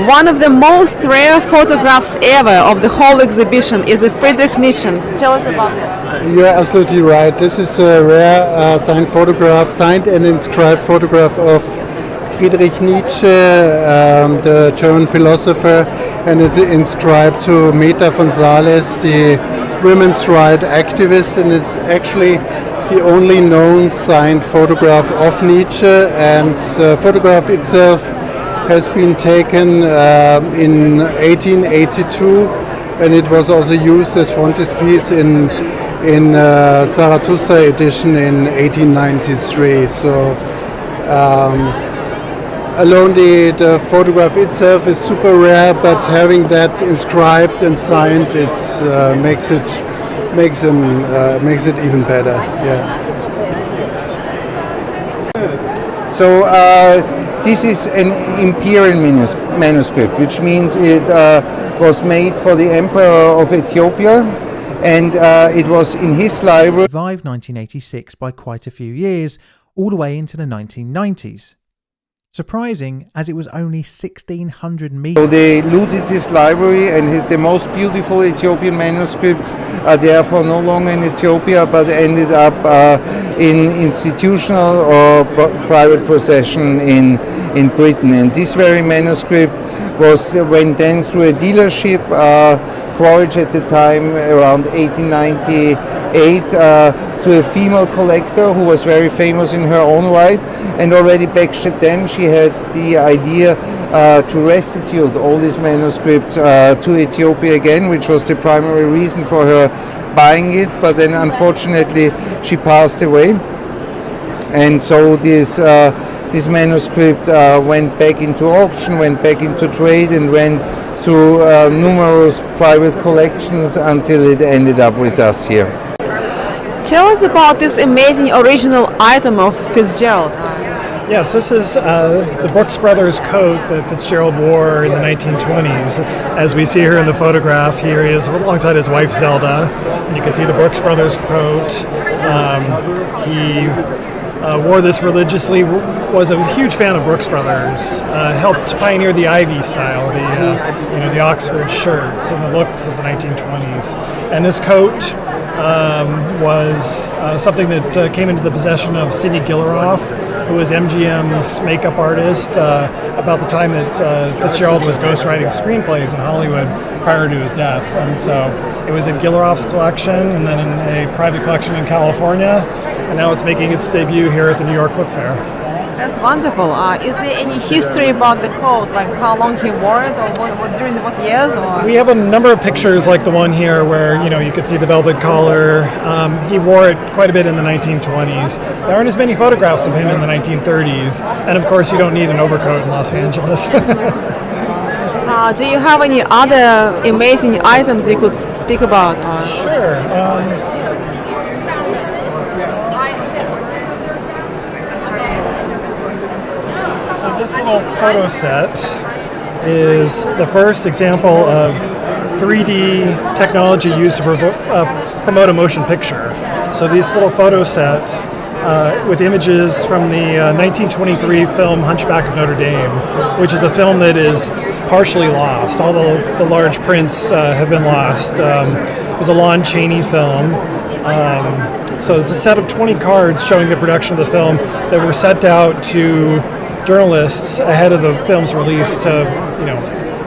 One of the most rare photographs ever of the whole exhibition is a Friedrich Nietzsche. Tell us about that. You're absolutely right. This is a rare signed photograph, signed and inscribed photograph of Friedrich Nietzsche, the German philosopher, and it's inscribed to Meta von Sales, the women's rights activist, and it's actually the only known signed photograph of Nietzsche, and the photograph itself has been taken in 1882, and it was also used as frontispiece in Zarathustra edition in 1893. So alone the photograph itself is super rare, but having that inscribed and signed, it's makes it even better. Yeah. So this is an imperial manuscript, which means it was made for the Emperor of Ethiopia, and it was in his library. Survived 1986 by quite a few years, all the way into the 1990s. Surprising, as it was only 1,600 meters. So they looted his library, and the most beautiful Ethiopian manuscripts are therefore no longer in Ethiopia, but ended up in institutional or private possession in Britain. And this very manuscript went then through a dealership, Quaritch at the time, around 1898, to a female collector who was very famous in her own right, and already back then she had the idea to restitute all these manuscripts to Ethiopia again, which was the primary reason for her buying it, but then unfortunately she passed away, and so this manuscript went back into auction, went back into trade, and went through numerous private collections until it ended up with us here. Tell us about this amazing original item of Fitzgerald. Yes, this is the Brooks Brothers coat that Fitzgerald wore in the 1920s. As we see here in the photograph, here he is alongside his wife Zelda. And you can see the Brooks Brothers coat. He wore this religiously, was a huge fan of Brooks Brothers, helped pioneer the Ivy style, the Oxford shirts and the looks of the 1920s. And this coat was something that came into the possession of Sidney Gilleroff, who was MGM's makeup artist about the time that Fitzgerald was ghostwriting screenplays in Hollywood prior to his death. And so it was in Gilleroff's collection and then in a private collection in California, and now it's making its debut here at the New York Book Fair. That's wonderful. Is there any history about the coat, like how long he wore it, or during what years? Or? We have a number of pictures like the one here where you could see the velvet collar. He wore it quite a bit in the 1920s. There aren't as many photographs of him in the 1930s, and of course you don't need an overcoat in Los Angeles. Do you have any other amazing items you could speak about? Sure. This little photo set is the first example of 3D technology used to promote a motion picture. So this little photo set with images from the 1923 film Hunchback of Notre Dame, which is a film that is partially lost. All the large prints have been lost. It was a Lon Chaney film. So it's a set of 20 cards showing the production of the film that were sent out to journalists ahead of the film's release to,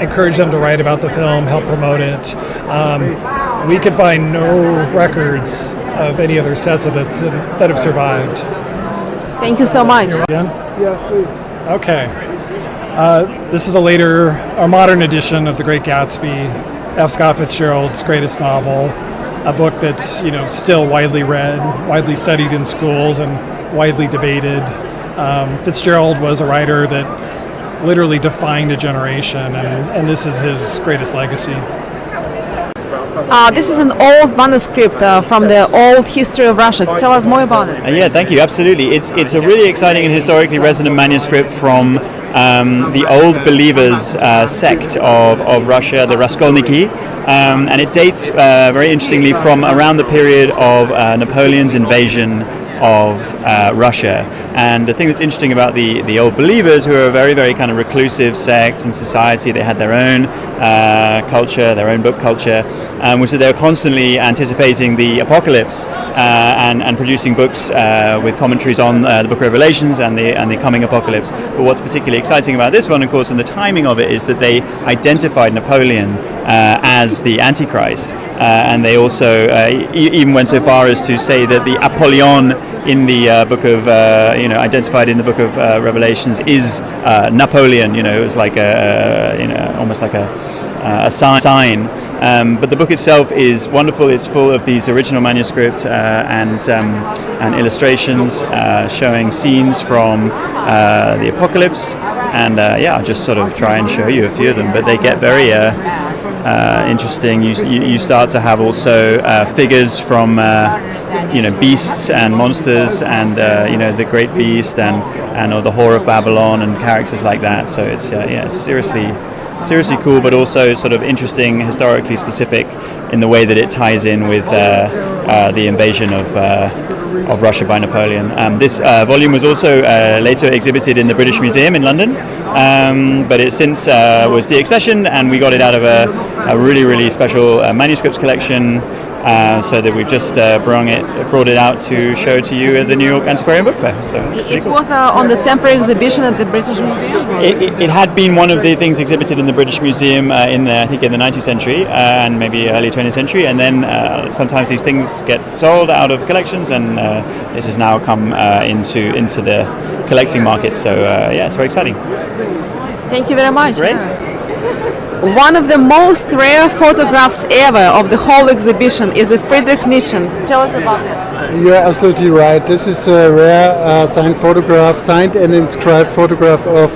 encourage them to write about the film, help promote it. We could find no records of any other sets of it that have survived. Thank you so much. Yeah, please. Okay. This is a modern edition of The Great Gatsby, F. Scott Fitzgerald's greatest novel, a book that's, still widely read, widely studied in schools, and widely debated. Fitzgerald was a writer that literally defined a generation, and this is his greatest legacy. This is an old manuscript from the old history of Russia. Tell us more about it. Yeah, thank you. Absolutely. It's a really exciting and historically resonant manuscript from the Old Believers sect of Russia, the Raskolniki, and it dates very interestingly from around the period of Napoleon's invasion of Russia. And the thing that's interesting about the Old Believers, who are a very, very kind of reclusive sect in society, they had their own culture, their own book culture, was that they were constantly anticipating the apocalypse and producing books with commentaries on the Book of Revelations and the coming apocalypse. But what's particularly exciting about this one, of course, and the timing of it, is that they identified Napoleon as the Antichrist, and they also even went so far as to say that the Apollyon in the book of identified in the Book of Revelations is Napoleon. It was like almost like a sign. But the book itself is wonderful. It's full of these original manuscripts and illustrations showing scenes from the apocalypse. And I'll just sort of try and show you a few of them. But they get very interesting. You start to have also figures from beasts and monsters, and the great beast and the whore of Babylon, and characters like that. So it's seriously cool, but also sort of interesting, historically specific in the way that it ties in with the invasion of Russia by Napoleon. This volume was also later exhibited in the British Museum in London, but it since was deaccessioned, and we got it out of a really, really special manuscripts collection. So that we've just brought it out to show to you at the New York Antiquarian Book Fair. So it was on the temporary exhibition at the British Museum. It had been one of the things exhibited in the British Museum in the 19th century and maybe early 20th century, and then sometimes these things get sold out of collections, and this has now come into the collecting market. So it's very exciting. Thank you very much. Great. One of the most rare photographs ever of the whole exhibition is a Friedrich Nietzsche. Tell us about that. You're absolutely right. This is a rare signed and inscribed photograph of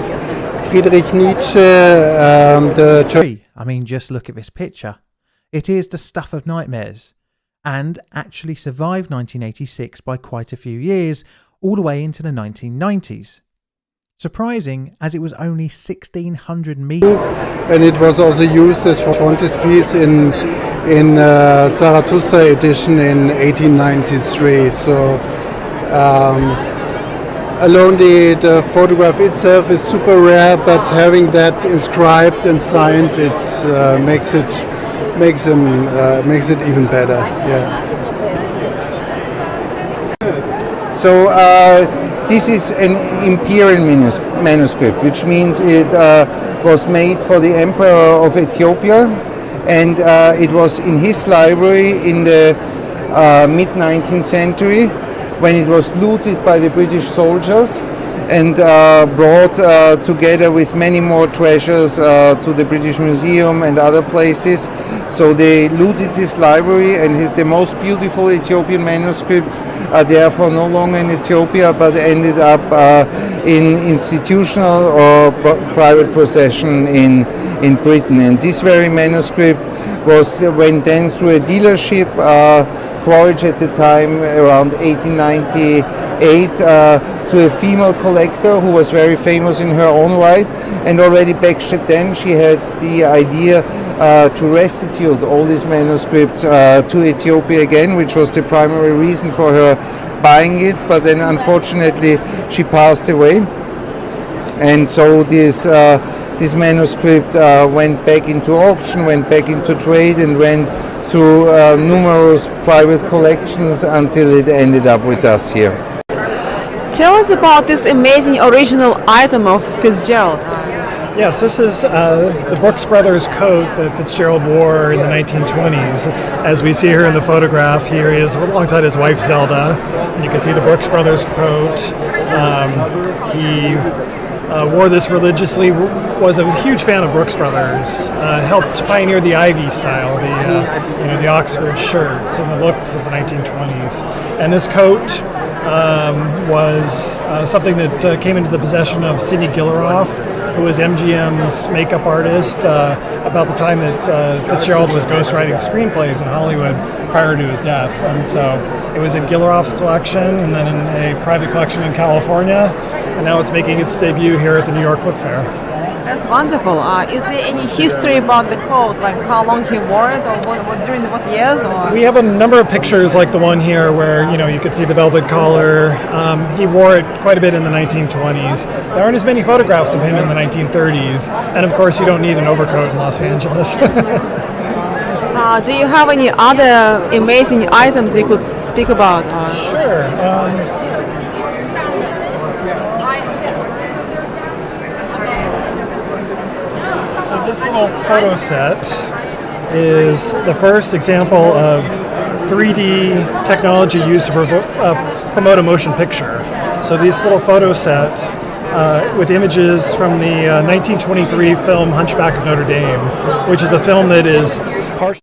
Friedrich Nietzsche, the German. I mean, just look at this picture. It is the stuff of nightmares, and actually survived 1986 by quite a few years, all the way into the 1990s. Surprising, as it was only 1,600 meters. And it was also used as frontispiece in Zarathustra edition in 1893. So alone the photograph itself is super rare, but having that inscribed and signed, it's makes it even better. Yeah. So this is an imperial manuscript, which means it was made for the Emperor of Ethiopia, and it was in his library in the mid-19th century when it was looted by the British soldiers and brought together with many more treasures to the British Museum and other places. So they looted his library, and the most beautiful Ethiopian manuscripts are therefore no longer in Ethiopia, but ended up in institutional or private possession in Britain. And this very manuscript went then through a dealership Quaritch at the time, around 1898, to a female collector who was very famous in her own right. And already back then she had the idea to restitute all these manuscripts to Ethiopia again, which was the primary reason for her buying it. But then unfortunately she passed away. And so this manuscript went back into auction, went back into trade, and went through numerous private collections until it ended up with us here. Tell us about this amazing original item of Fitzgerald. Yes, this is the Brooks Brothers coat that Fitzgerald wore in the 1920s. As we see here in the photograph, here he is alongside his wife Zelda. And you can see the Brooks Brothers coat. He wore this religiously, was a huge fan of Brooks Brothers, helped pioneer the Ivy style, the Oxford shirts and the looks of the 1920s. And this coat was something that came into the possession of Sidney Gilleroff, who was MGM's makeup artist about the time that Fitzgerald was ghostwriting screenplays in Hollywood prior to his death. And so it was in Gilleroff's collection and then in a private collection in California, and now it's making its debut here at the New York Book Fair. That's wonderful. Is there any history about the coat, like how long he wore it, or during what years? Or? We have a number of pictures like the one here where you could see the velvet collar. He wore it quite a bit in the 1920s. There aren't as many photographs of him in the 1930s, and of course you don't need an overcoat in Los Angeles. Do you have any other amazing items you could speak about? Sure. This little photo set is the first example of 3D technology used to promote a motion picture. So this little photo set with images from the 1923 film Hunchback of Notre Dame, which is a film that is partially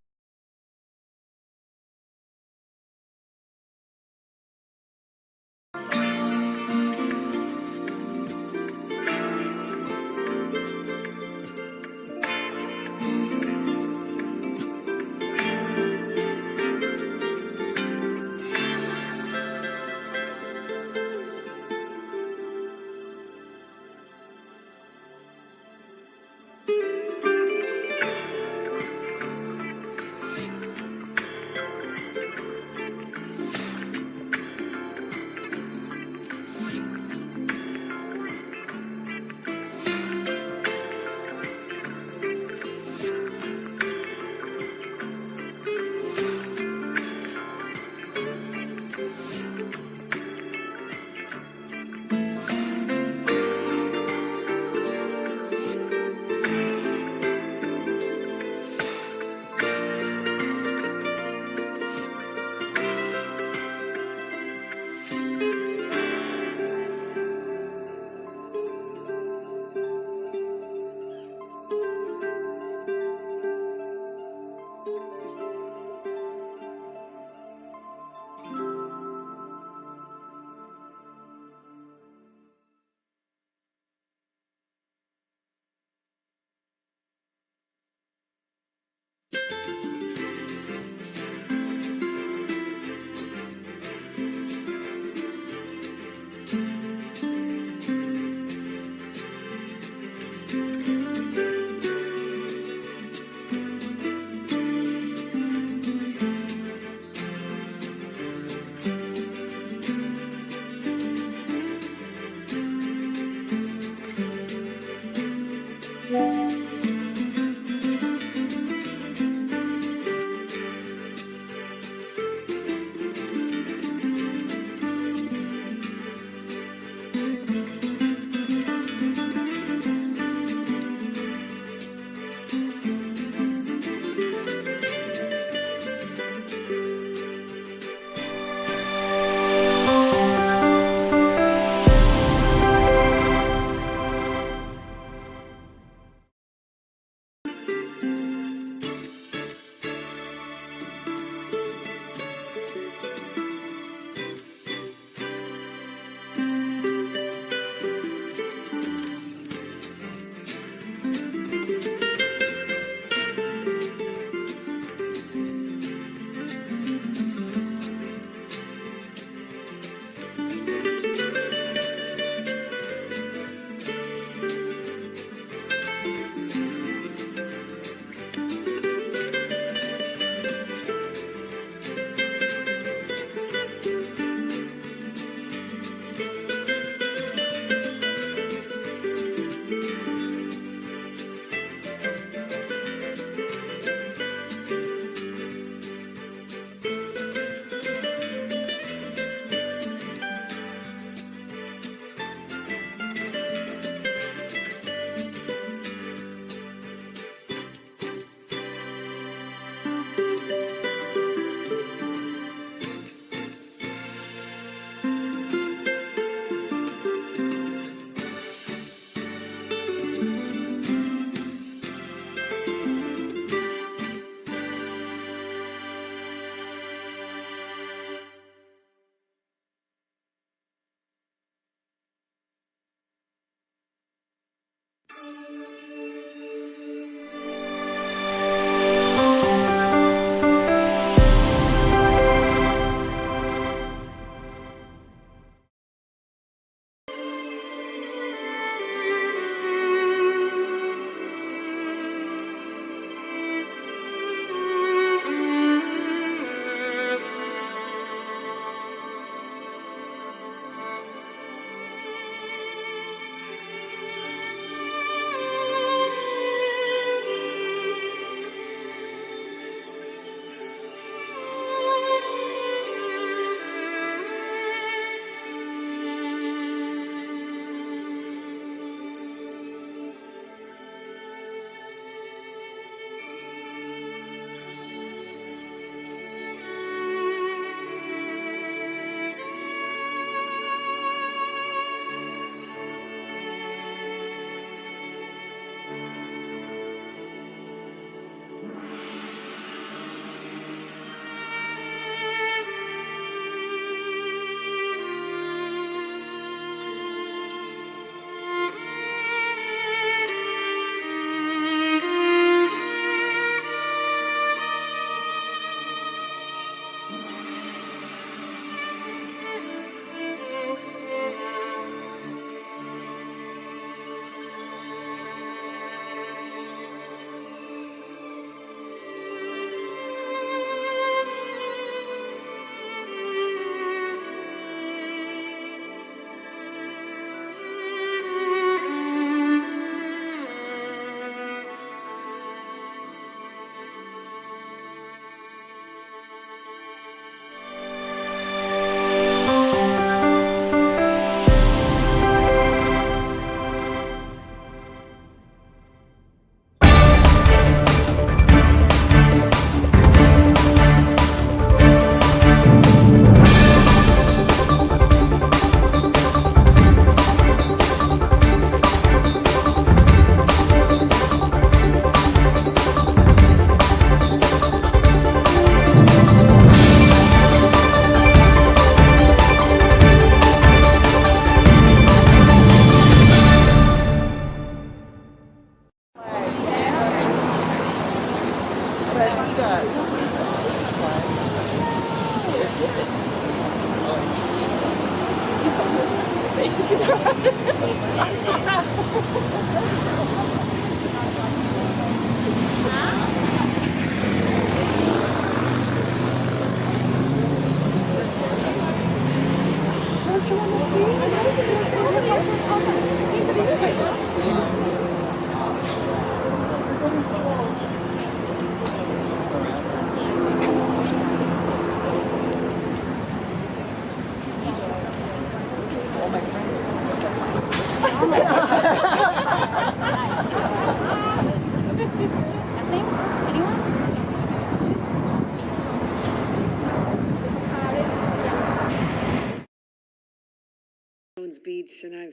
Jones Beach, and I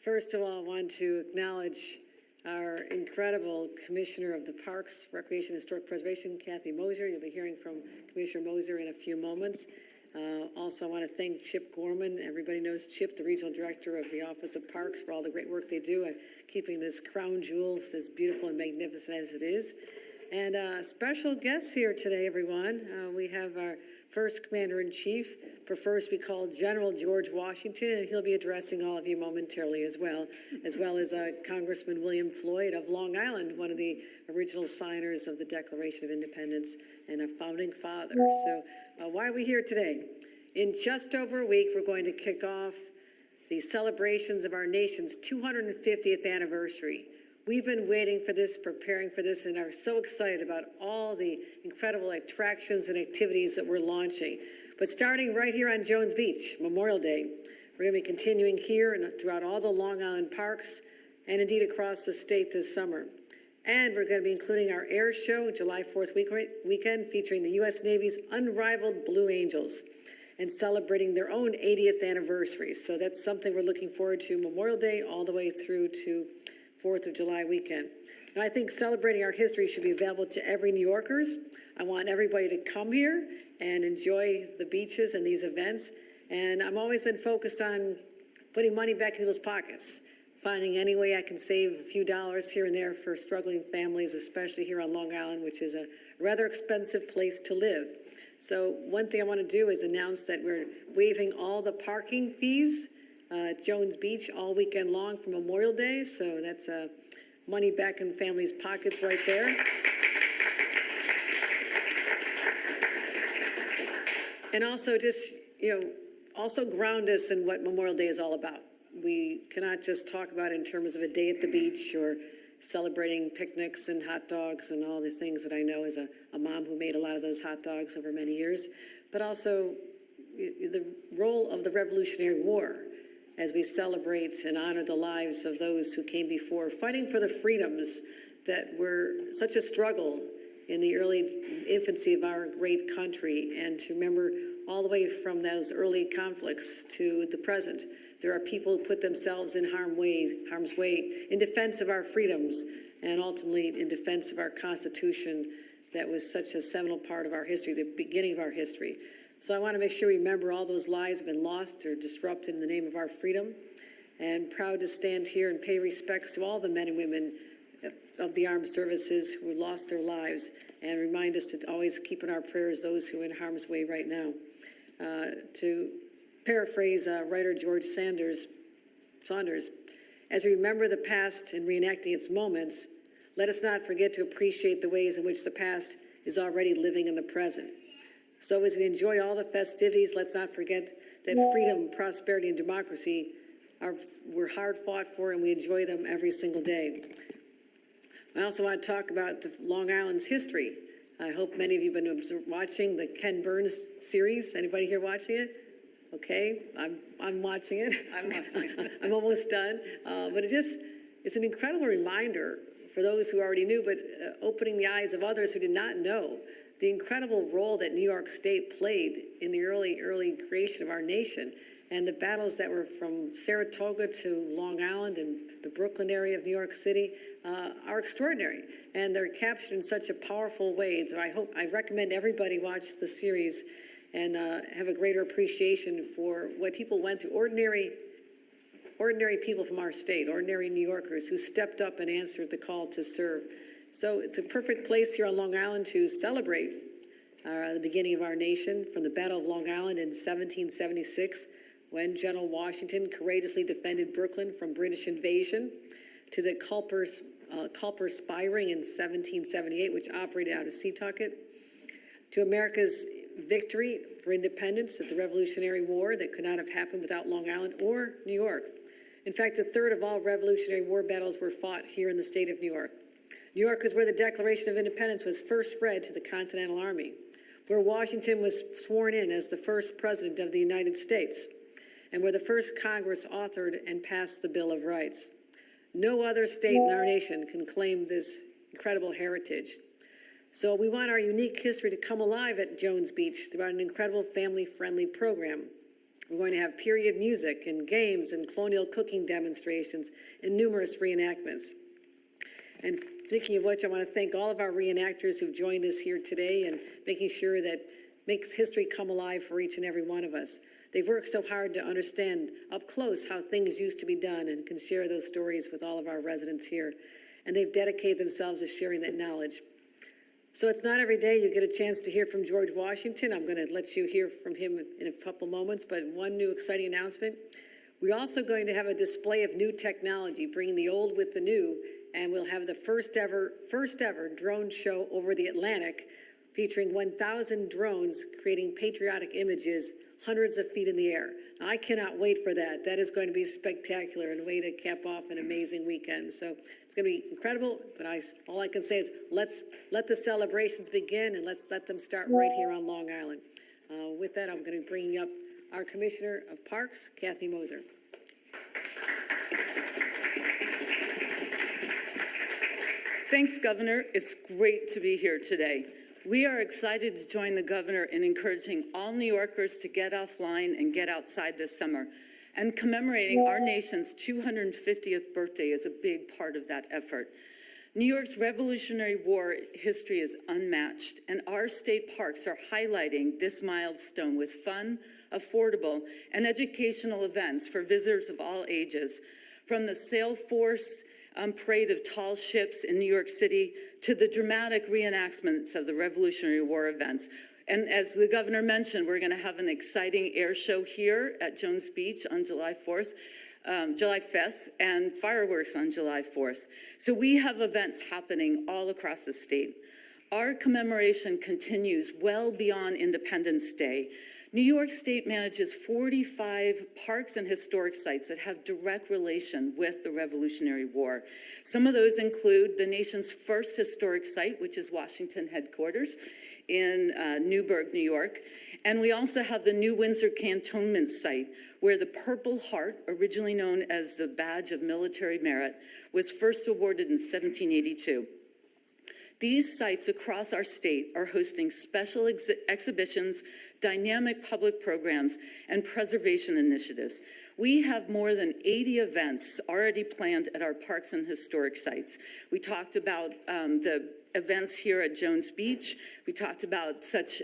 first of all want to acknowledge our incredible Commissioner of the Parks, Recreation, and Historic Preservation, Kathy Moser. You'll be hearing from Commissioner Moser in a few moments. Also, I want to thank Chip Gorman. Everybody knows Chip, the Regional Director of the Office of Parks, for all the great work they do at keeping this crown jewel as beautiful and magnificent as it is. And special guests here today, everyone. We have our first Commander-in-Chief, prefers to be called General George Washington, and he'll be addressing all of you momentarily as well as Congressman William Floyd of Long Island, one of the original signers of the Declaration of Independence and a founding father. So why are we here today? In just over a week, we're going to kick off the celebrations of our nation's 250th anniversary. We've been waiting for this, preparing for this, and are so excited about all the incredible attractions and activities that we're launching. But starting right here on Jones Beach, Memorial Day, we're going to be continuing here and throughout all the Long Island parks and indeed across the state this summer. And we're going to be including our air show, July 4th weekend, featuring the U.S. Navy's unrivaled Blue Angels and celebrating their own 80th anniversary. So that's something we're looking forward to Memorial Day all the way through to 4th of July weekend. Now, I think celebrating our history should be available to every New Yorkers. I want everybody to come here and enjoy the beaches and these events. And I've always been focused on putting money back in people's pockets, finding any way I can save a few dollars here and there for struggling families, especially here on Long Island, which is a rather expensive place to live. So one thing I want to do is announce that we're waiving all the parking fees at Jones Beach all weekend long for Memorial Day. So that's money back in families' pockets right there. And also just, also ground us in what Memorial Day is all about. We cannot just talk about it in terms of a day at the beach or celebrating picnics and hot dogs and all the things that I know as a mom who made a lot of those hot dogs over many years, but also the role of the Revolutionary War as we celebrate and honor the lives of those who came before, fighting for the freedoms that were such a struggle in the early infancy of our great country, and to remember all the way from those early conflicts to the present. There are people who put themselves in harm's way in defense of our freedoms and ultimately in defense of our Constitution that was such a seminal part of our history, the beginning of our history. So I want to make sure we remember all those lives have been lost or disrupted in the name of our freedom, and proud to stand here and pay respects to all the men and women of the armed services who lost their lives, and remind us to always keep in our prayers those who are in harm's way right now. To paraphrase writer George Saunders, as we remember the past and reenacting its moments, let us not forget to appreciate the ways in which the past is already living in the present. So as we enjoy all the festivities, let's not forget that freedom, prosperity, and democracy were hard fought for, and we enjoy them every single day. I also want to talk about Long Island's history. I hope many of you have been watching the Ken Burns series. Anybody here watching it? Okay, I'm watching it. I'm almost done. But it's an incredible reminder for those who already knew, but opening the eyes of others who did not know the incredible role that New York State played in the early creation of our nation, and the battles that were from Saratoga to Long Island and the Brooklyn area of New York City are extraordinary, and they're captured in such a powerful way. So I recommend everybody watch the series and have a greater appreciation for what people went through. Ordinary people from our state, ordinary New Yorkers who stepped up and answered the call to serve. So it's a perfect place here on Long Island to celebrate the beginning of our nation, from the Battle of Long Island in 1776, when General Washington courageously defended Brooklyn from British invasion, to the Culper Spy Ring in 1778, which operated out of Setauket, to America's victory for independence at the Revolutionary War that could not have happened without Long Island or New York. In fact, a third of all Revolutionary War battles were fought here in the state of New York. New York is where the Declaration of Independence was first read to the Continental Army, where Washington was sworn in as the first president of the United States, and where the first Congress authored and passed the Bill of Rights. No other state in our nation can claim this incredible heritage. So we want our unique history to come alive at Jones Beach throughout an incredible family-friendly program. We're going to have period music and games and colonial cooking demonstrations and numerous reenactments. And speaking of which, I want to thank all of our reenactors who've joined us here today and making sure that makes history come alive for each and every one of us. They've worked so hard to understand up close how things used to be done and can share those stories with all of our residents here. And they've dedicated themselves to sharing that knowledge. So it's not every day you get a chance to hear from George Washington. I'm going to let you hear from him in a couple moments, but one new exciting announcement. We're also going to have a display of new technology, bringing the old with the new, and we'll have the first ever drone show over the Atlantic, featuring 1,000 drones creating patriotic images hundreds of feet in the air. Now, I cannot wait for that. That is going to be spectacular and a way to cap off an amazing weekend. So it's going to be incredible, but all I can say is let's let the celebrations begin and let's let them start right here on Long Island. With that, I'm going to bring up our Commissioner of Parks, Kathy Moser. Thanks, Governor. It's great to be here today. We are excited to join the Governor in encouraging all New Yorkers to get offline and get outside this summer. And commemorating our nation's 250th birthday is a big part of that effort. New York's Revolutionary War history is unmatched, and our state parks are highlighting this milestone with fun, affordable, and educational events for visitors of all ages, from the Sail Force parade of tall ships in New York City to the dramatic reenactments of the Revolutionary War events. And as the Governor mentioned, we're going to have an exciting air show here at Jones Beach on July 5th, and fireworks on July 4th. So we have events happening all across the state. Our commemoration continues well beyond Independence Day. New York State manages 45 parks and historic sites that have direct relation with the Revolutionary War. Some of those include the nation's first historic site, which is Washington headquarters in Newburgh, New York. And we also have the New Windsor Cantonment site, where the Purple Heart, originally known as the Badge of Military Merit, was first awarded in 1782. These sites across our state are hosting special exhibitions, dynamic public programs, and preservation initiatives. We have more than 80 events already planned at our parks and historic sites. We talked about the events here at Jones Beach. We talked about such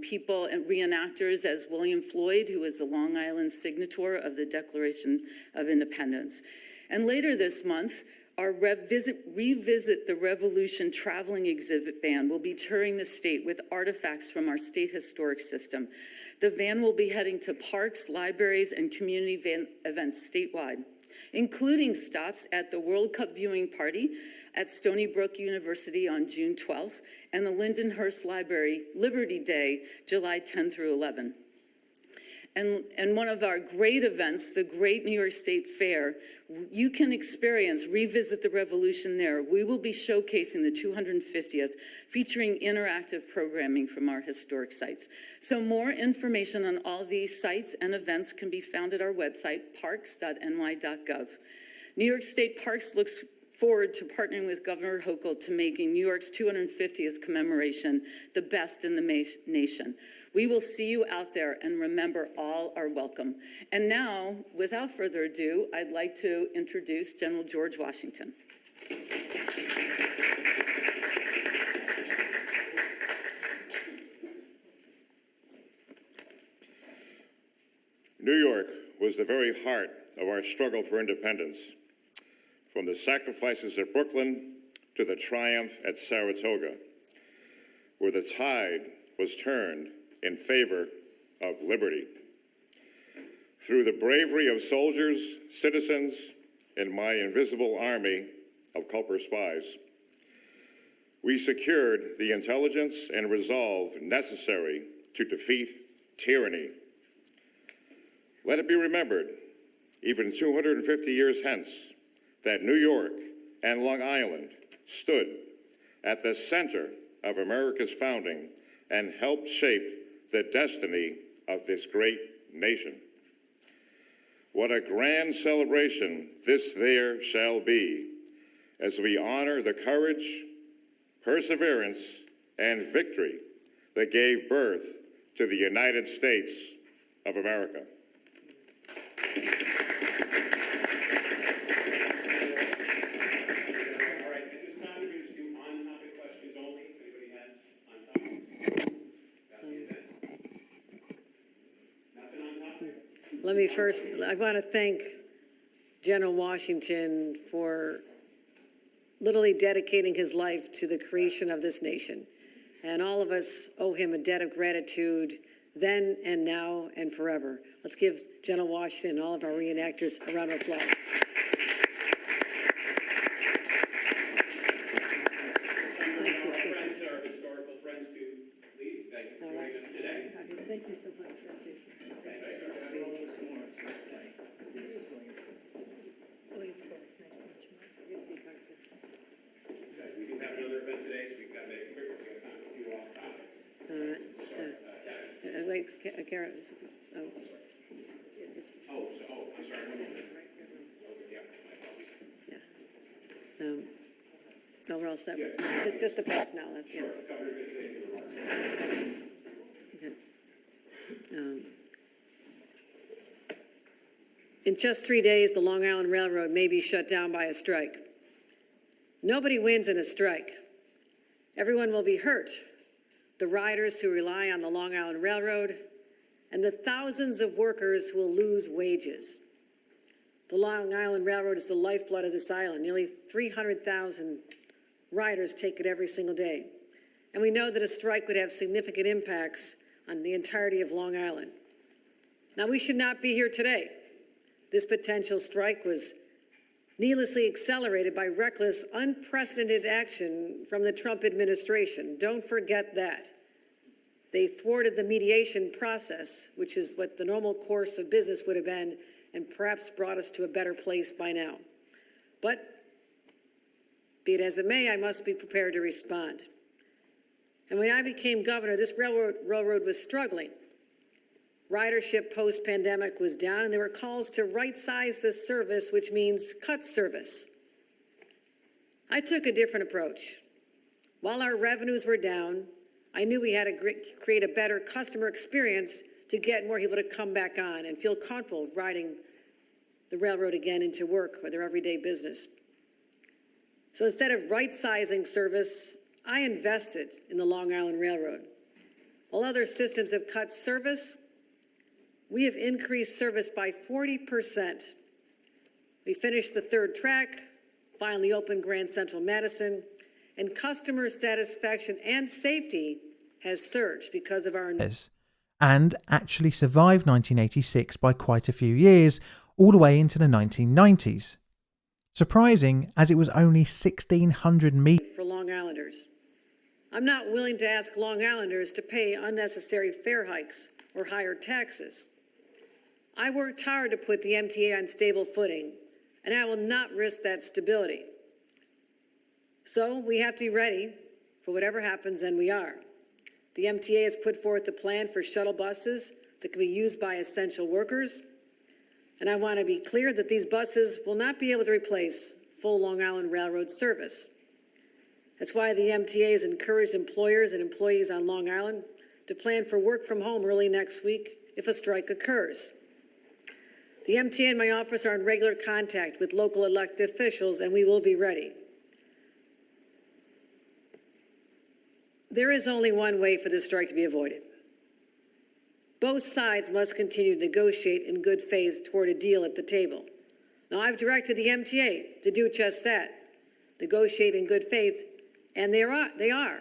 people and reenactors as William Floyd, who is the Long Island signator of the Declaration of Independence. And later this month, our Revisit the Revolution traveling exhibit van will be touring the state with artifacts from our state historic system. The van will be heading to parks, libraries, and community events statewide, including stops at the World Cup viewing party at Stony Brook University on June 12th and the Lindenhurst Library Liberty Day, July 10 through 11. And one of our great events, the Great New York State Fair, you can experience Revisit the Revolution there. We will be showcasing the 250th, featuring interactive programming from our historic sites. So more information on all these sites and events can be found at our website, parks.ny.gov. New York State Parks looks forward to partnering with Governor Hochul to making New York's 250th commemoration the best in the nation. We will see you out there, and remember, all are welcome. And now, without further ado, I'd like to introduce General George Washington. New York was the very heart of our struggle for independence. From the sacrifices at Brooklyn to the triumph at Saratoga, where the tide was turned in favor of liberty. Through the bravery of soldiers, citizens, and my invisible army of Culper spies, we secured the intelligence and resolve necessary to defeat tyranny. Let it be remembered, even 250 years hence, that New York and Long Island stood at the center of America's founding and helped shape the destiny of this great nation. What a grand celebration this there shall be as we honor the courage, perseverance, and victory that gave birth to the United States of America. Let me first, I want to thank General Washington for literally dedicating his life to the creation of this nation. And all of us owe him a debt of gratitude then and now and forever. Let's give General Washington and all of our reenactors a round of applause. Thank you so much. We do have another event today, so we've got to make it quick. We've got time for a few off topics. Wait, Karen. Oh. I'm sorry. One moment. Yeah, my apologies. No, we're all set. Just the personnel. Yeah. In just 3 days, the Long Island Railroad may be shut down by a strike. Nobody wins in a strike. Everyone will be hurt. The riders who rely on the Long Island Railroad and the thousands of workers who will lose wages. The Long Island Railroad is the lifeblood of this island. Nearly 300,000 riders take it every single day. And we know that a strike would have significant impacts on the entirety of Long Island. Now, we should not be here today. This potential strike was needlessly accelerated by reckless, unprecedented action from the Trump administration. Don't forget that. They thwarted the mediation process, which is what the normal course of business would have been, and perhaps brought us to a better place by now. But be it as it may, I must be prepared to respond. And when I became governor, this railroad was struggling. Ridership post-pandemic was down, and there were calls to right-size the service, which means cut service. I took a different approach. While our revenues were down, I knew we had to create a better customer experience to get more people to come back on and feel comfortable riding the railroad again into work or their everyday business. So instead of right-sizing service, I invested in the Long Island Railroad. While other systems have cut service, we have increased service by 40%. We finished the third track, finally opened Grand Central Madison, and customer satisfaction and safety has surged because of our... And actually survived 1986 by quite a few years, all the way into the 1990s. Surprising, as it was only 1,600 meters for Long Islanders. I'm not willing to ask Long Islanders to pay unnecessary fare hikes or higher taxes. I worked hard to put the MTA on stable footing, and I will not risk that stability. So we have to be ready for whatever happens, and we are. The MTA has put forth a plan for shuttle buses that can be used by essential workers, and I want to be clear that these buses will not be able to replace full Long Island Railroad service. That's why the MTA has encouraged employers and employees on Long Island to plan for work from home early next week if a strike occurs. The MTA and my office are in regular contact with local elected officials, and we will be ready. There is only one way for this strike to be avoided. Both sides must continue to negotiate in good faith toward a deal at the table. Now, I've directed the MTA to do just that, negotiate in good faith, and they have been.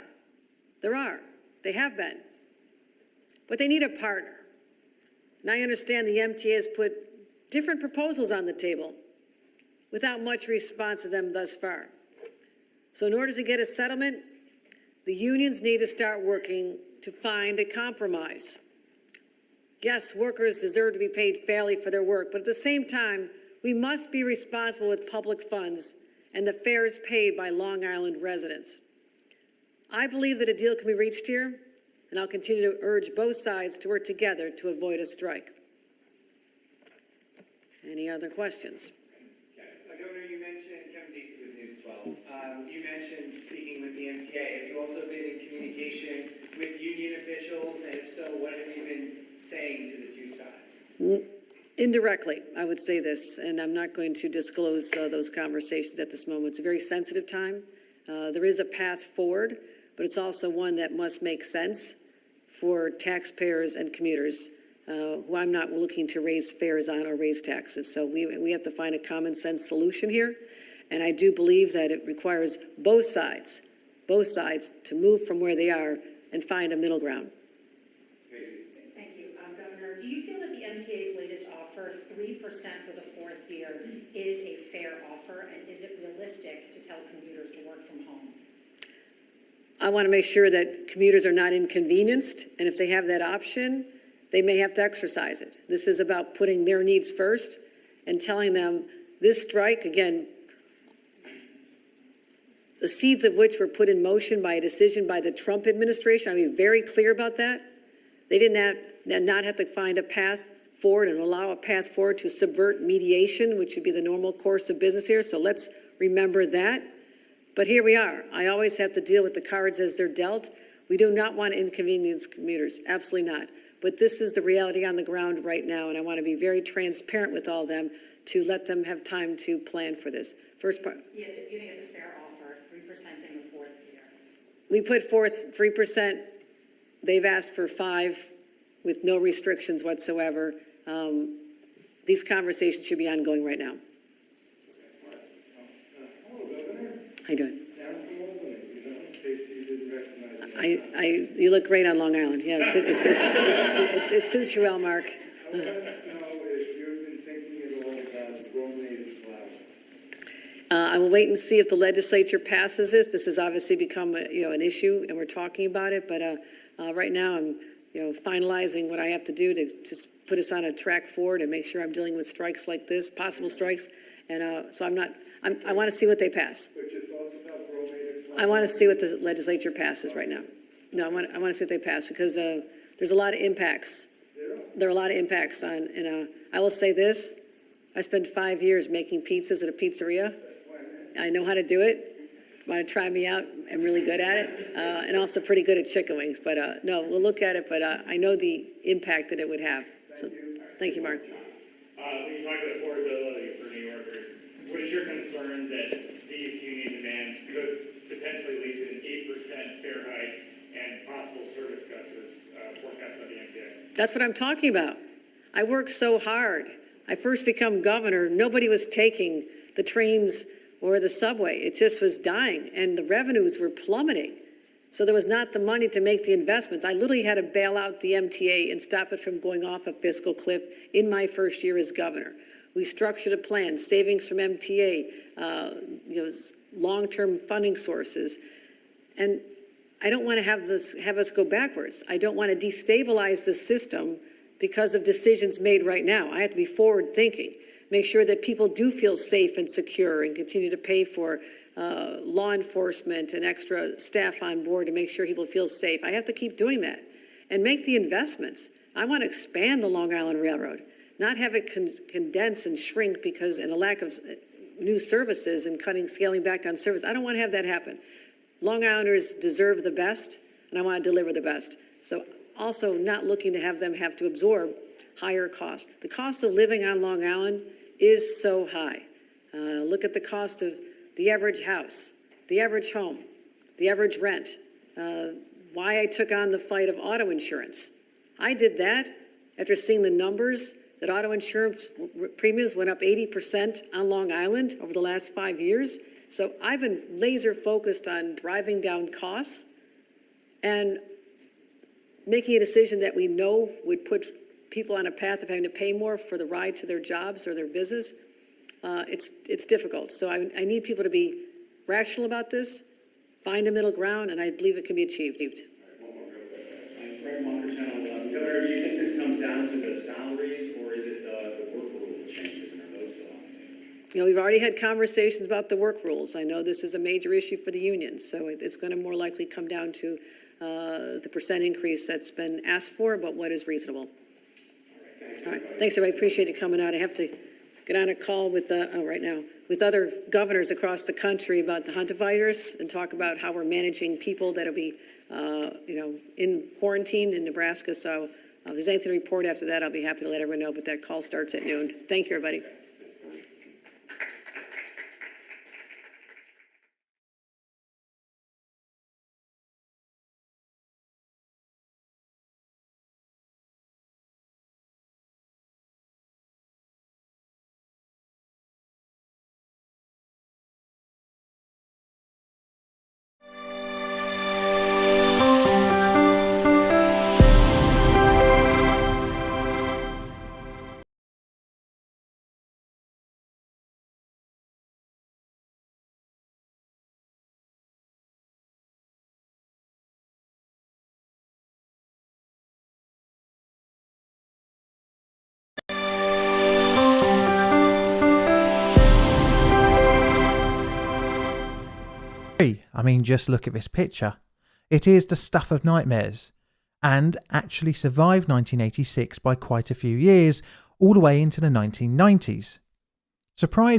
but they need a partner. And I understand the MTA has put different proposals on the table without much response to them thus far. So in order to get a settlement, the unions need to start working to find a compromise. Yes, workers deserve to be paid fairly for their work, but at the same time, we must be responsible with public funds and the fares paid by Long Island residents. I believe that a deal can be reached here, and I'll continue to urge both sides to work together to avoid a strike. Any other questions? Governor, you mentioned, Kevin Beasley with News 12, you mentioned speaking with the MTA. Have you also been in communication with union officials, and if so, what have you been saying to the two sides? Indirectly, I would say this, and I'm not going to disclose those conversations at this moment. It's a very sensitive time. There is a path forward, but it's also one that must make sense for taxpayers and commuters who I'm not looking to raise fares on or raise taxes. So we have to find a common sense solution here. And I do believe that it requires both sides to move from where they are and find a middle ground. Thank you. Governor, do you feel that the MTA's latest offer, 3% for the fourth year, is a fair offer? And is it realistic to tell commuters to work from home? I want to make sure that commuters are not inconvenienced. And if they have that option, they may have to exercise it. This is about putting their needs first and telling them this strike, again, the seeds of which were put in motion by a decision by the Trump administration. I'll be very clear about that. They did not have to find a path forward and allow a path forward to subvert mediation, which would be the normal course of business here. So let's remember that. But here we are. I always have to deal with the cards as they're dealt. We do not want to inconvenience commuters. Absolutely not. But this is the reality on the ground right now, and I want to be very transparent with all of them to let them have time to plan for this. First part. Yeah, do you think it's a fair offer, 3% in the fourth year? We put forth 3%. They've asked for 5% with no restrictions whatsoever. These conversations should be ongoing right now. Hello, Governor. How you doing? Down from Albany, in case you didn't recognize me. You look great on Long Island. Yeah, it suits you well, Mark. I wanted to know if you've been thinking at all about brominated flour. I will wait and see if the legislature passes this. This has obviously become an issue, and we're talking about it. But right now, I'm finalizing what I have to do to just put us on a track forward and make sure I'm dealing with strikes like this, possible strikes. And so I want to see what they pass. But your thoughts about brominated flour? I want to see what the legislature passes right now. No, I want to see what they pass because there's a lot of impacts. There are a lot of impacts on, and I will say this, I spent 5 years making pizzas at a pizzeria. I know how to do it. If you want to try me out, I'm really good at it, and also pretty good at chicken wings. But no, we'll look at it, but I know the impact that it would have. So, thank you, Mark. When you talk about affordability for New Yorkers, what is your concern that these union demands could potentially lead to an 8% fare hike and possible service cuts as forecast by the MTA? That's what I'm talking about. I worked so hard. I first become governor. Nobody was taking the trains or the subway. It just was dying, and the revenues were plummeting. So there was not the money to make the investments. I literally had to bail out the MTA and stop it from going off a fiscal cliff in my first year as governor. We structured a plan, savings from MTA, long-term funding sources. And I don't want to have us go backwards. I don't want to destabilize the system because of decisions made right now. I have to be forward-thinking, make sure that people do feel safe and secure and continue to pay for law enforcement and extra staff on board to make sure people feel safe. I have to keep doing that and make the investments. I want to expand the Long Island Railroad, not have it condense and shrink because in a lack of new services and scaling back on service. I don't want to have that happen. Long Islanders deserve the best, and I want to deliver the best. So also not looking to have them have to absorb higher costs. The cost of living on Long Island is so high. Look at the cost of the average house, the average home, the average rent. Why I took on the fight of auto insurance. I did that after seeing the numbers that auto insurance premiums went up 80% on Long Island over the last 5 years. So I've been laser focused on driving down costs and making a decision that we know would put people on a path of having to pay more for the ride to their jobs or their business, it's difficult. So I need people to be rational about this, find a middle ground, and I believe it can be achieved. Greg Monterano, Governor, do you think this comes down to the salaries, or is it the work rule changes, and are those still on the table? You know, we've already had conversations about the work rules. I know this is a major issue for the unions, so it's going to more likely come down to the percent increase that's been asked for, but what is reasonable. All right, thanks, everybody. Appreciate you coming out. I have to get on a call with right now with other governors across the country about the huntivirus and talk about how we're managing people that'll be, in quarantine in Nebraska. So if there's anything to report after that, I'll be happy to let everyone know. But that call starts at noon. Thank you, everybody. I mean, just look at this picture. It is the stuff of nightmares, and actually survived 1986 by quite a few years, all the way into the 1990s. Surprising.